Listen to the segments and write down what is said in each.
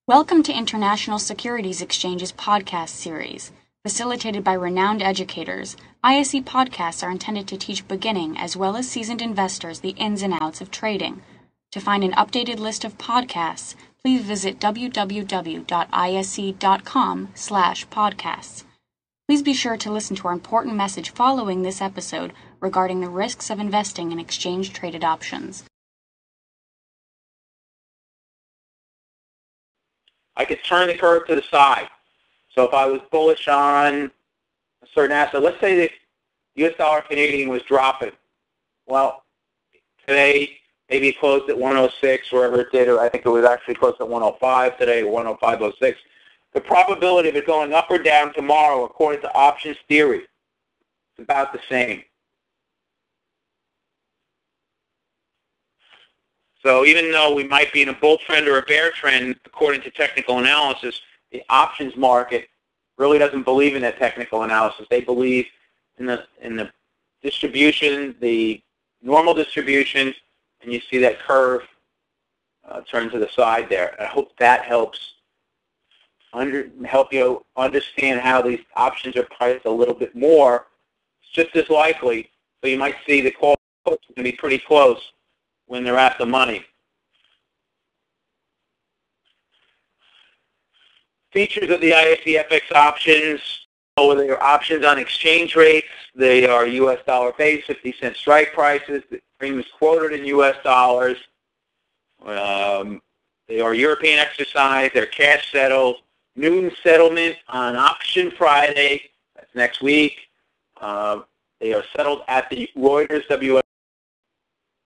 Welcome to International Securities Exchange's podcast series. Facilitated by renowned educators, ISE podcasts are intended to teach beginning as well as seasoned investors the ins and outs of trading. To find an updated list of podcasts, please visit www.ise.com/podcasts. Please be sure to listen to our important message following this episode regarding the risks of investing in exchange-traded options. I could turn the curve to the side. So if I was bullish on a certain asset, let's say the U.S. dollar Canadian was dropping. Well, today maybe it closed at 106, wherever it did. I think it was actually close at 105 today, 105.06. The probability of it going up or down tomorrow, according to options theory, is about the same. So even though we might be in a bull trend or a bear trend, according to technical analysis, the options market really doesn't believe in that technical analysis. They believe in the distribution, the normal distribution, and you see that curve turn to the side there. I hope that help you understand how these options are priced a little bit more. It's just as likely, so you might see the call going to be pretty close when they're at the money. Features of the ISE FX options, they are options on exchange rates. They are U.S. dollar based, 50-cent strike prices. The premium is quoted in U.S. dollars. They are European exercise. They're cash settled. Noon settlement on option Friday. That's next week. They are settled at the Reuters WS.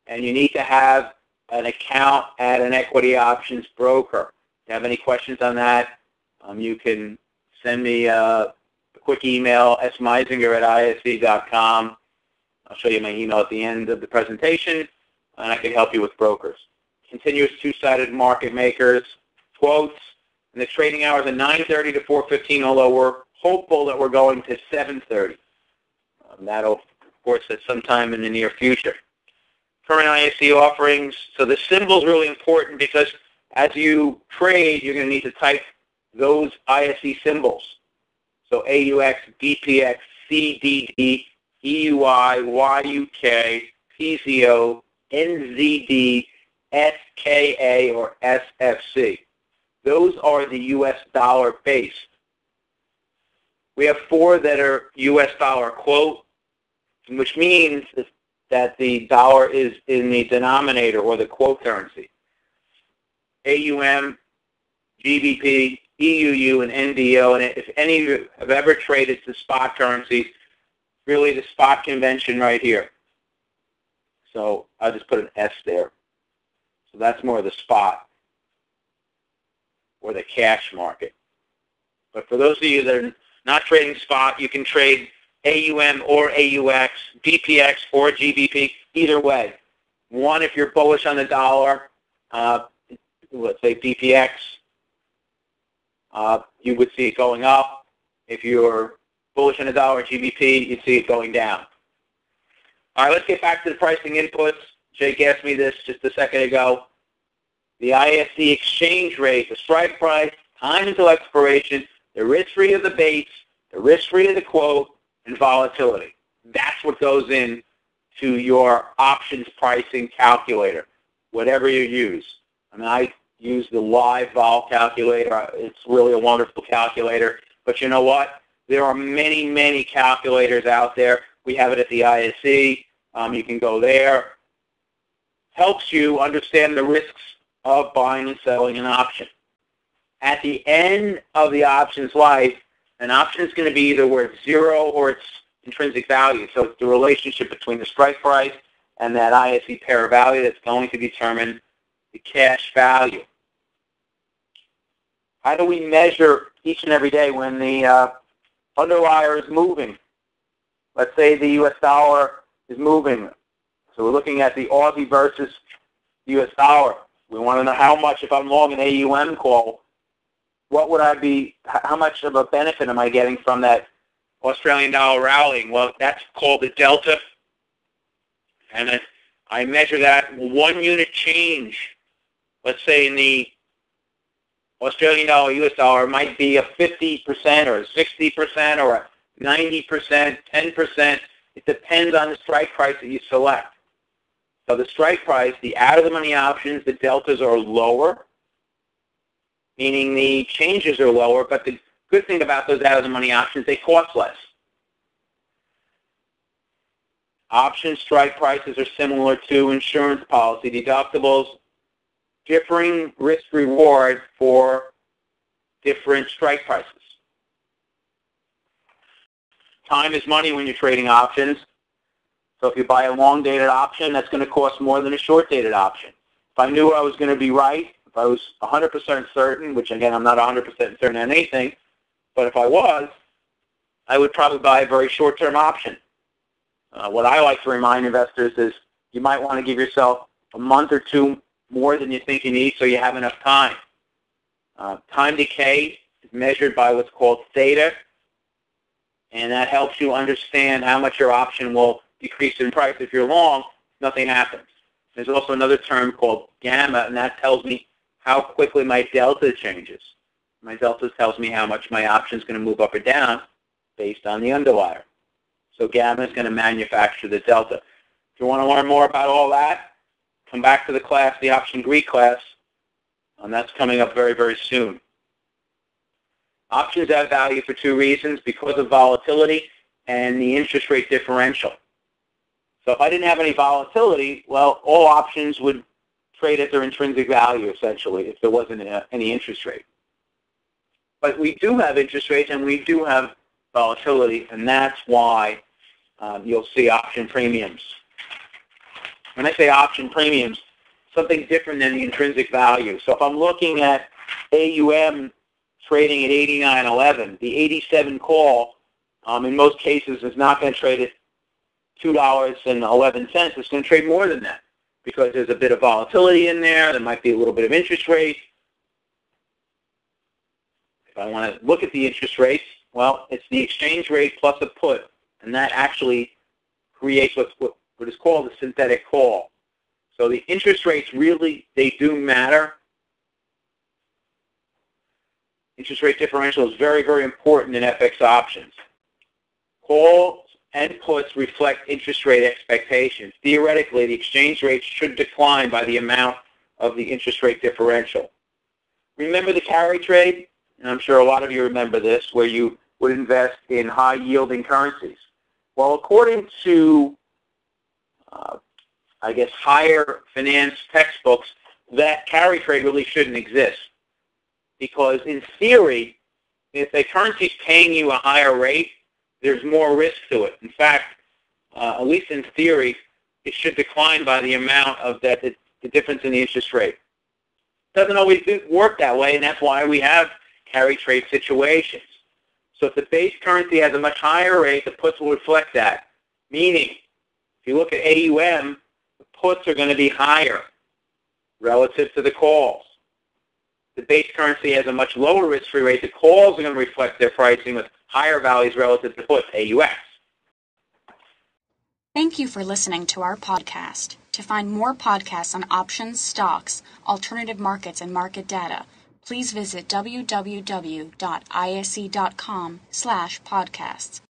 And you need to have an account at an equity options broker. If you have any questions on that, you can send me a quick email, smeizinger@ise.com. I'll show you my email at the end of the presentation, and I can help you with brokers. Continuous two-sided market makers, quotes, and the trading hours are 9:30 to 4:15, although we're hopeful that we're going to 7:30. That'll, of course, at some time in the near future. Current ISE offerings. So the symbol is really important because as you trade, you're going to need to type those ISE symbols. So AUX, DPX, CDD, EUI, YUK, PZO, NZD, SKA, or SFC. Those are the U.S. dollar based. We have 4 that are U.S. dollar quote, which means that the dollar is in the denominator or the quote currency. AUM, GBP, EUU, and NDO, and if any of you have ever traded the spot currencies, really the spot convention right here. So I'll just put an S there. So that's more of the spot or the cash market. But for those of you that are not trading spot, you can trade AUM or AUX, DPX or GBP, either way. One, if you're bullish on the dollar, let's say DPX, you would see it going up. If you're bullish on the dollar GBP, you'd see it going down. All right, let's get back to the pricing inputs. Jake asked me this just a second ago. The ISE exchange rate, the strike price, time until expiration, the risk-free of the base, the risk-free of the quote, and volatility. That's what goes in to your options pricing calculator, whatever you use. I mean, I use the live vol calculator. It's really a wonderful calculator. But you know what? There are many, many calculators out there. We have it at the ISE. You can go there. Helps you understand the risks of buying and selling an option. At the end of the option's life, an option is going to be either worth 0 or its intrinsic value. So it's the relationship between the strike price and that ISE pair value that's going to determine the cash value. How do we measure each and every day when the underlier is moving? Let's say the U.S. dollar is moving. So we're looking at the Aussie versus U.S. dollar. We want to know how much, if I'm long an AUM call, what would I be, how much of a benefit am I getting from that Australian dollar rallying? Well, that's called the delta. And I measure that 1 unit change, let's say in the Australian dollar, US dollar might be a 50% or a 60% or a 90%, 10%. It depends on the strike price that you select. So the strike price, the out-of-the-money options, the deltas are lower, meaning the changes are lower, but the good thing about those out-of-the-money options, they cost less. Option strike prices are similar to insurance policy deductibles, differing risk-reward for different strike prices. Time is money when you're trading options. So if you buy a long-dated option, that's going to cost more than a short-dated option. If I knew I was going to be right, if I was 100% certain, which again, I'm not 100% certain on anything, but if I was, I would probably buy a very short-term option. What I like to remind investors is you might want to give yourself a month or two more than you think you need so you have enough time. Time decay is measured by what's called theta, and that helps you understand how much your option will decrease in price. If you're long, nothing happens. There's also another term called gamma, and that tells me how quickly my delta changes. My delta tells me how much my option is going to move up or down based on the underlier. So gamma is going to manufacture the delta. If you want to learn more about all that, come back to the class, the Option Greek class, and that's coming up very, very soon. Options have value for two reasons, because of volatility and the interest rate differential. So if I didn't have any volatility, well, all options would trade at their intrinsic value, essentially, if there wasn't any interest rate. But we do have interest rates, and we do have volatility, and that's why you'll see option premiums. When I say option premiums, something different than the intrinsic value. So if I'm looking at AUM trading at 89.11, the 87 call, in most cases, is not going to trade at $2.11. It's going to trade more than that because there's a bit of volatility in there. There might be a little bit of interest rate. If I want to look at the interest rates, well, it's the exchange rate plus a put, and that actually creates what is called a synthetic call. So the interest rates really, they do matter. Interest rate differential is very, very important in FX options. Calls and puts reflect interest rate expectations. Theoretically, the exchange rate should decline by the amount of the interest rate differential. Remember the carry trade? And I'm sure a lot of you remember this, where you would invest in high-yielding currencies. Well, according to, I guess, higher finance textbooks, that carry trade really shouldn't exist. Because in theory, if a currency is paying you a higher rate, there's more risk to it. In fact, at least in theory, it should decline by the amount of the difference in the interest rate. It doesn't always work that way, and that's why we have carry trade situations. So if the base currency has a much higher rate, the puts will reflect that. Meaning, if you look at AUM, the puts are going to be higher relative to the calls. The base currency has a much lower risk-free rate. The calls are going to reflect their pricing with higher values relative to puts, AUX. Thank you for listening to our podcast. To find more podcasts on options, stocks, alternative markets, and market data, please visit www.ise.com/podcasts.